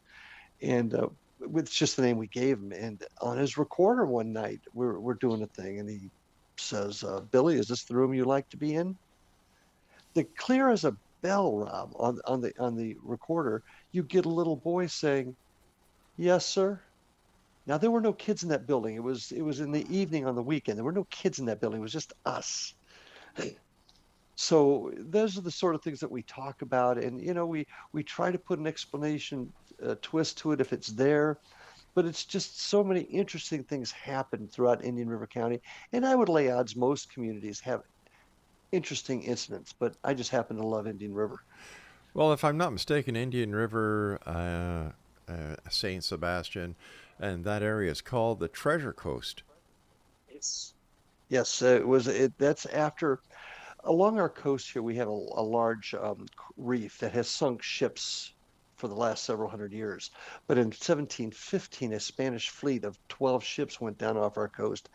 and with just the name we gave him. And on his recorder one night, we're doing a thing, and he says, "Billy, is this the room you like to be in?" The clear as a bell, Rob, on the recorder, you get a little boy saying, "Yes, sir." Now there were no kids in that building. It was in the evening on the weekend. There were no kids in that building. It was just us. So those are the sort of things that we talk about, and we try to put an explanation twist to it if it's there. But it's just so many interesting things happen throughout Indian River County, and I would lay odds most communities have interesting incidents. But I just happen to love Indian River.
Well, if I'm not mistaken, Indian River, Saint Sebastian, and that area is called the Treasure Coast.
Yes. Yes, That's after along our coast here. We have a large reef that has sunk ships for the last several hundred years. But in 1715, a Spanish fleet of 12 ships went down off our coast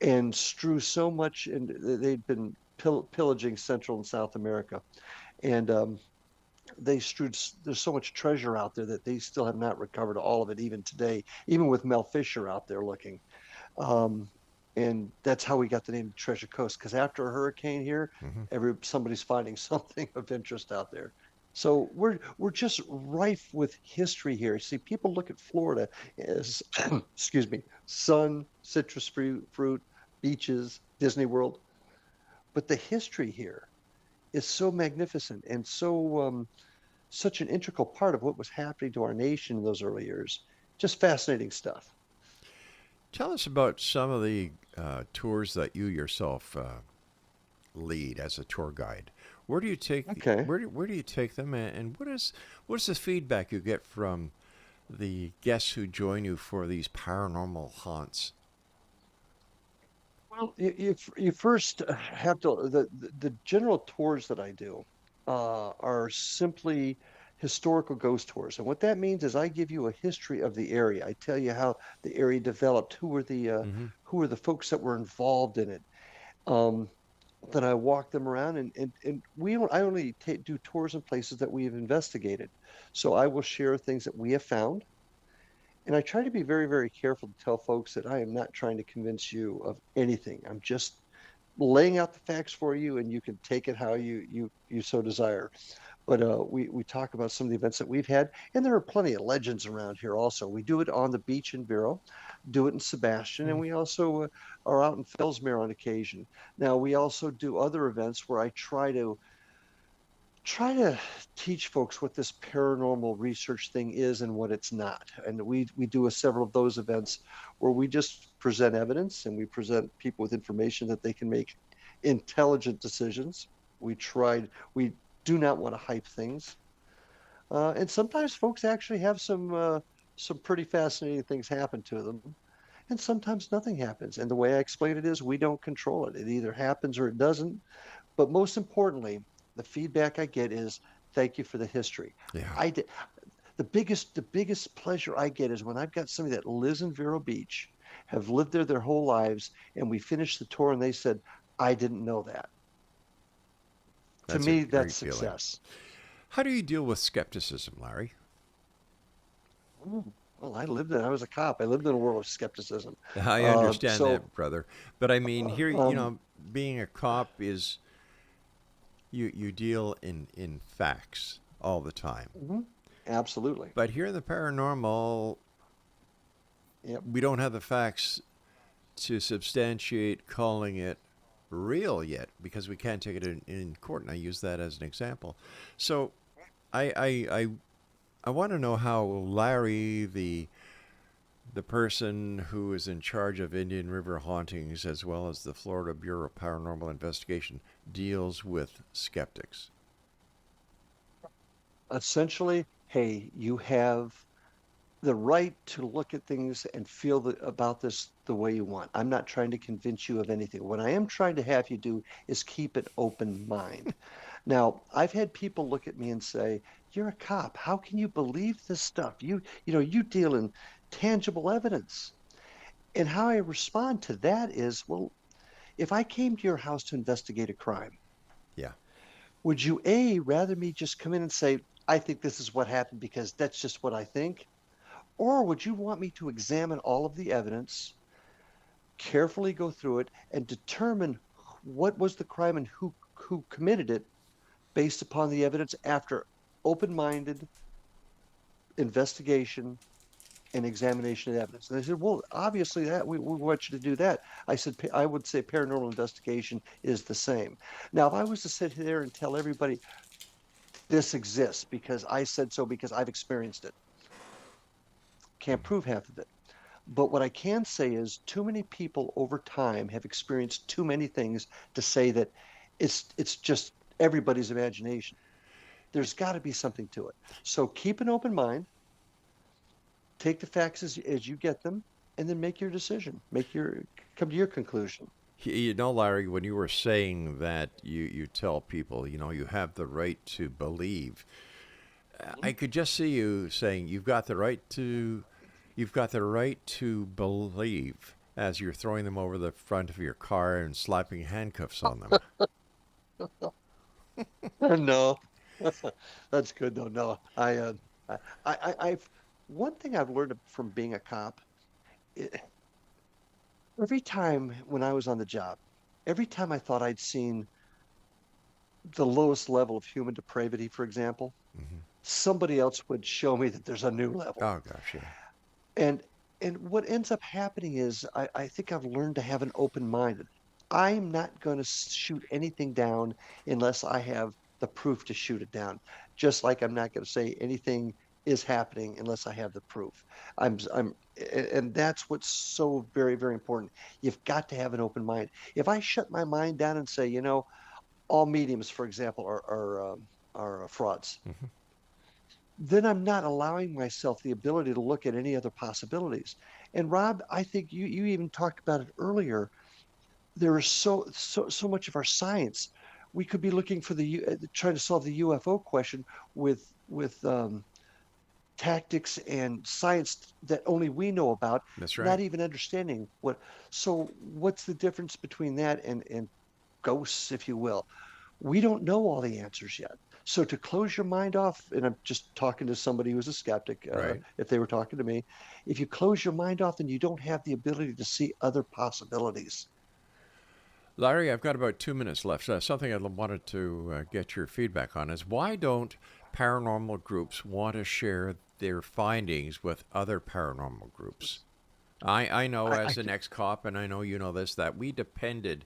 and strew so much, and they'd been pillaging Central and South America, and they strewed. There's so much treasure out there that they still have not recovered all of it, even today, even with Mel Fisher out there looking. Um, and that's how we got the name Treasure Coast, because after a hurricane here,
Hmm.
somebody's finding something of interest out there. So we're just rife with history here. See, people look at Florida as, excuse me, sun, citrus fruit, beaches, Disney World, but the history here is so magnificent and such an integral part of what was happening to our nation in those early years. Just fascinating stuff.
Tell us about some of the tours that you yourself lead as a tour guide. Where do you take
Okay.
where do you take them, and what is the feedback you get from the guests who join you for these paranormal haunts?
Well, you first have to the general tours that I do are simply historical ghost tours, and what that means is I give you a history of the area. I tell you how the area developed,
Mm-hmm.
who were the folks that were involved in it. Um, then I walk them around, and I only do tours in places that we have investigated. So I will share things that we have found. And I try to be very, very careful to tell folks that I am not trying to convince you of anything. I'm just laying out the facts for you, and you can take it how you so desire. But we talk about some of the events that we've had, and there are plenty of legends around here. Also, we do it on the beach in Vero, do it in Sebastian, and we also are out in Fellsmere on occasion. Now, we also do other events where I try to teach folks what this paranormal research thing is and what it's not. And we do several of those events where we just present evidence and we present people with information that they can make intelligent decisions. We do not want to hype things. And sometimes folks actually have some pretty fascinating things happen to them. And sometimes nothing happens. And the way I explain it is we don't control it. It either happens or it doesn't. But most importantly, the feedback I get is thank you for the history.
Yeah.
I did, the biggest pleasure I get is when I've got somebody that lives in Vero Beach, have lived there their whole lives, and we finished the tour and they said, I didn't know that. To
That's a
me,
great
that's
feeling.
success.
How do you deal with skepticism, Larry?
Well, I was a cop. I lived in a world of skepticism.
I
Uh,
understand
so,
that, brother. But I mean, here,
um,
being a cop is you deal in facts all the time.
mhm, absolutely.
But here in the paranormal,
Yep.
we don't have the facts to substantiate calling it real yet because we can't take it in court. And I use that as an example. So I I I, I want to know how Larry, the person who is in charge of Indian River hauntings as well as the Florida Bureau of Paranormal Investigation, deals with skeptics.
Essentially, hey, you have the right to look at things and feel about this the way you want. I'm not trying to convince you of anything. What I am trying to have you do is keep an open mind. Now, I've had people look at me and say, "You're a cop. How can you believe this stuff? You deal in tangible evidence." And how I respond to that is, well, if I came to your house to investigate a crime,
Yeah.
would you A, rather me just come in and say, I think this is what happened because that's just what I think? Or would you want me to examine all of the evidence, carefully go through it, and determine what was the crime and who committed it based upon the evidence after open-minded investigation and examination of evidence? And they said, well, obviously that we want you to do that. I said, I would say paranormal investigation is the same. Now, if I was to sit there and tell everybody this exists because I said so because I've experienced it, can't prove half of it. But what I can say is too many people over time have experienced too many things to say that it's just everybody's imagination. There's got to be something to it. So keep an open mind, take the facts as you get them, and then make your decision. Come to your conclusion.
You know, Larry, when you were saying that you tell people, you have the right to believe, I could just see you saying you've got the right to believe as you're throwing them over the front of your car and slapping handcuffs on them.
No, that's good though. No, I've one thing I've learned from being a cop. It, every time when I was on the job, every time I thought I'd seen the lowest level of human depravity, for example,
Hmm.
somebody else would show me that there's a new level.
Oh gosh, yeah.
And and what ends up happening is I think I've learned to have an open mind. I'm not going to shoot anything down unless I have the proof to shoot it down. Just like I'm not going to say anything is happening unless I have the proof. And that's what's so very, very important. You've got to have an open mind. If I shut my mind down and say, all mediums, for example, are frauds.
Hmm.
then I'm not allowing myself the ability to look at any other possibilities. And Rob, I think you even talked about it earlier. There is so much of our science. We could be looking for trying to solve the UFO question with tactics and science that only we know about,
That's right.
not even understanding what. So what's the difference between that and ghosts, if you will? We don't know all the answers yet. So to close your mind off, and I'm just talking to somebody who's a skeptic,
Right.
if they were talking to me, if you close your mind off, then you don't have the ability to see other possibilities.
Larry, I've got about 2 minutes left. Something I wanted to get your feedback on is why don't paranormal groups want to share their findings with other paranormal groups? I know
I, I
as an ex-cop, and I know you know this, that we depended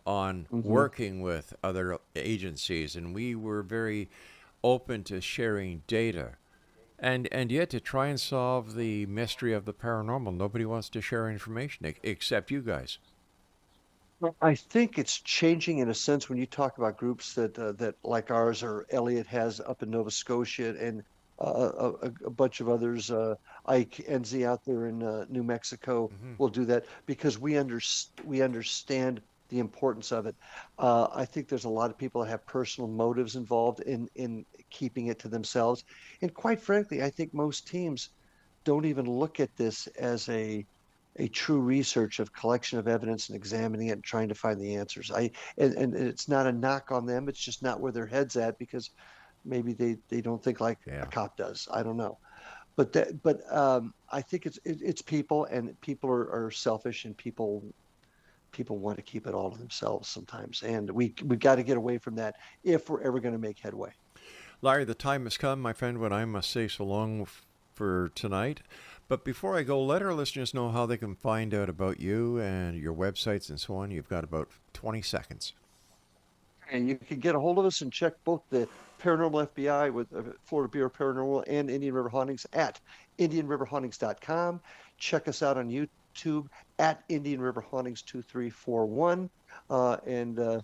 on
mhm.
working with other agencies, and we were very open to sharing data. And yet, to try and solve the mystery of the paranormal, nobody wants to share information except you guys.
Well, I think it's changing in a sense when you talk about groups that like ours or Elliot has up in Nova Scotia and a bunch of others. Ike Enzi out there in New Mexico
Hmm.
will do that because we understand the importance of it. I think there's a lot of people that have personal motives involved in keeping it to themselves, and quite frankly, I think most teams don't even look at this as a true research of collection of evidence and examining it and trying to find the answers. And it's not a knock on them. It's just not where their head's at because maybe they don't think like a
Yeah.
cop does. I don't know. But I think it's people, and people are selfish, and people want to keep it all to themselves sometimes. And we got to get away from that if we're ever going to make headway.
Larry, the time has come, my friend, when I must say so long for tonight. But before I go, let our listeners know how they can find out about you and your websites and so on. You've got about 20 seconds.
And you can get a hold of us and check both the Paranormal FBI with Florida Bureau of Paranormal and Indian River Hauntings at IndianRiverHauntings.com. Check us out on YouTube at Indian River Hauntings 2341, and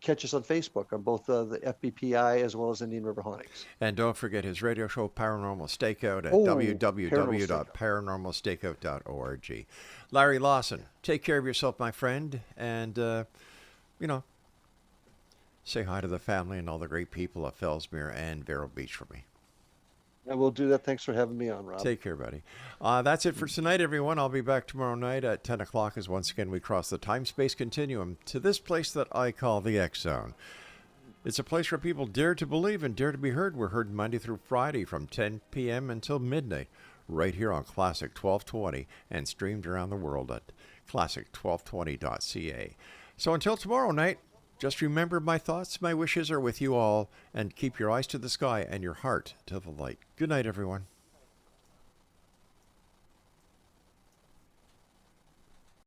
catch us on Facebook on both the FBPI as well as Indian River Hauntings.
And don't forget his radio show, Paranormal Stakeout, at
Oh, Paranormal Stakeout.
www.paranormalstakeout.org. Larry Lawson, take care of yourself, my friend, and, you know, say hi to the family and all the great people of Fellsmere and Vero Beach for me.
And we'll do that. Thanks for having me on, Rob.
Take care, buddy. That's it for tonight, everyone. I'll be back tomorrow night at 10 o'clock as once again we cross the time-space continuum to this place that I call the X-Zone. It's a place where people dare to believe and dare to be heard. We're heard Monday through Friday from 10 p.m. until midnight, right here on Classic 1220 and streamed around the world at classic1220.ca. So until tomorrow night, just remember my thoughts, my wishes are with you all, and keep your eyes to the sky and your heart to the light. Good night, everyone.